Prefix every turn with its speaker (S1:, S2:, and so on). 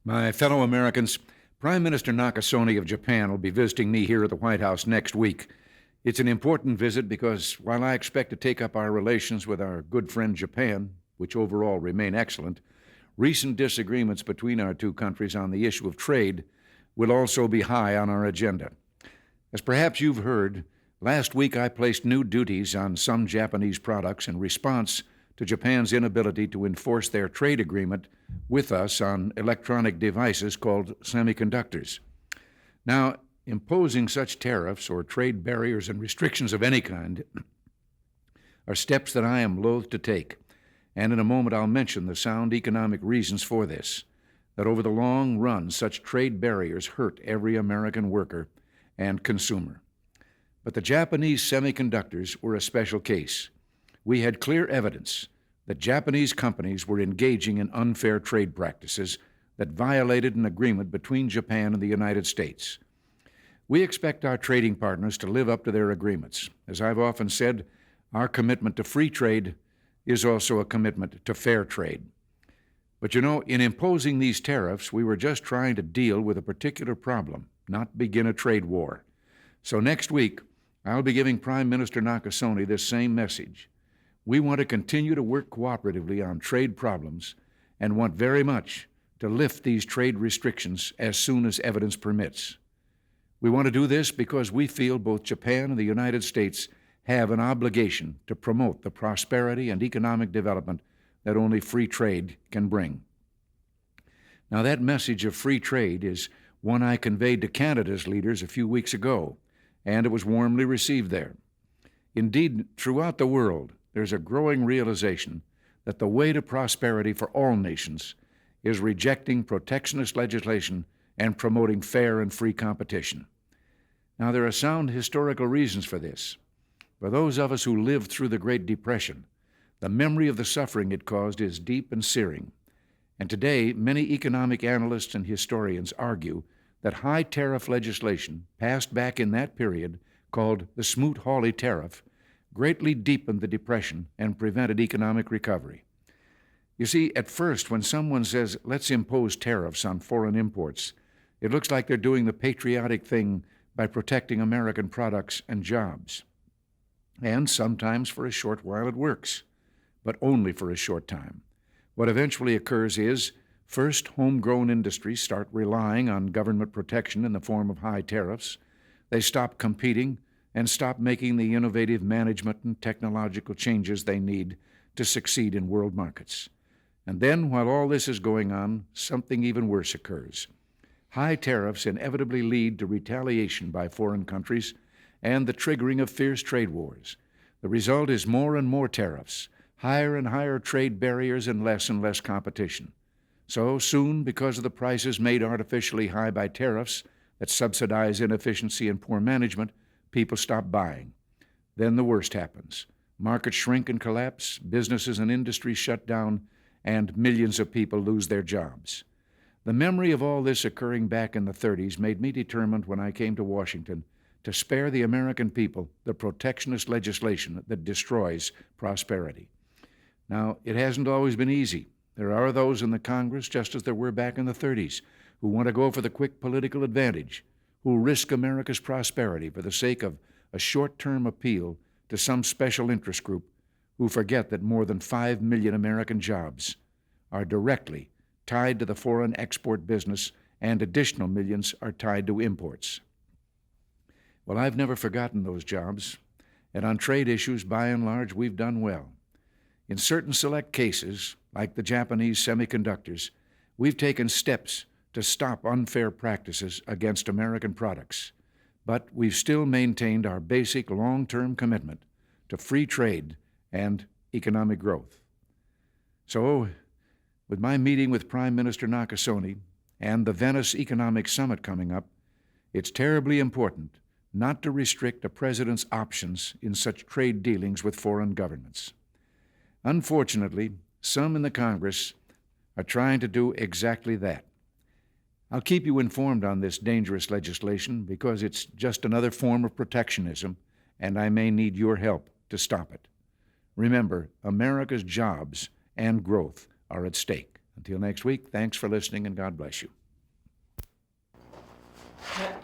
S1: My fellow Americans, Prime Minister Nakasone of Japan will be visiting me here at the White House next week. It's an important visit because while I expect to take up our relations with our good friend Japan, which overall remain excellent, recent disagreements between our two countries on the issue of trade will also be high on our agenda. As perhaps you've heard, last week I placed new duties on some Japanese products in response to Japan's inability to enforce their trade agreement with us on electronic devices called semiconductors. Now, imposing such tariffs or trade barriers and restrictions of any kind are steps that I am loath to take, and in a moment I'll mention the sound economic reasons for this, that over the long run such trade barriers hurt every American worker and consumer. But the Japanese semiconductors were a special case. We had clear evidence that Japanese companies were engaging in unfair trade practices that violated an agreement between Japan and the United States. We expect our trading partners to live up to their agreements. As I've often said, our commitment to free trade is also a commitment to fair trade. But in imposing these tariffs, we were just trying to deal with a particular problem, not begin a trade war. So next week, I'll be giving Prime Minister Nakasone this same message. We want to continue to work cooperatively on trade problems and want very much to lift these trade restrictions as soon as evidence permits. We want to do this because we feel both Japan and the United States have an obligation to promote the prosperity and economic development that only free trade can bring. Now, that message of free trade is one I conveyed to Canada's leaders a few weeks ago, and it was warmly received there. Indeed, throughout the world, there's a growing realization that the way to prosperity for all nations is rejecting protectionist legislation and promoting fair and free competition. Now, there are sound historical reasons for this. For those of us who lived through the Great Depression, the memory of the suffering it caused is deep and searing. And today, many economic analysts and historians argue that high tariff legislation passed back in that period, called the Smoot-Hawley Tariff, greatly deepened the Depression and prevented economic recovery. You see, at first, when someone says, let's impose tariffs on foreign imports, it looks like they're doing the patriotic thing by protecting American products and jobs. And sometimes for a short while it works, but only for a short time. What eventually occurs is, first, homegrown industries start relying on government protection in the form of high tariffs. They stop competing and stop making the innovative management and technological changes they need to succeed in world markets. And then, while all this is going on, something even worse occurs. High tariffs inevitably lead to retaliation by foreign countries and the triggering of fierce trade wars. The result is more and more tariffs, higher and higher trade barriers, and less competition. So soon, because of the prices made artificially high by tariffs that subsidize inefficiency and poor management, people stop buying. Then the worst happens. Markets shrink and collapse, businesses and industries shut down, and millions of people lose their jobs. The memory of all this occurring back in the 30s made me determined when I came to Washington to spare the American people the protectionist legislation that destroys prosperity. Now, it hasn't always been easy. There are those in the Congress, just as there were back in the 30s, who want to go for the quick political advantage, who risk America's prosperity for the sake of a short-term appeal to some special interest group, who forget that more than 5 million American jobs are directly tied to the foreign export business, and additional millions are tied to imports. Well, I've never forgotten those jobs, and on trade issues, by and large, we've done well. In certain select cases, like the Japanese semiconductors, we've taken steps to stop unfair practices against American products, but we've still maintained our basic long-term commitment to free trade and economic growth. So, with my meeting with Prime Minister Nakasone and the Venice Economic Summit coming up, it's terribly important not to restrict a president's options in such trade dealings with foreign governments. Unfortunately, some in the Congress are trying to do exactly that. I'll keep you informed on this dangerous legislation because it's just another form of protectionism, and I may need your help to stop it. Remember, America's jobs and growth are at stake. Until next week, thanks for listening and God bless you.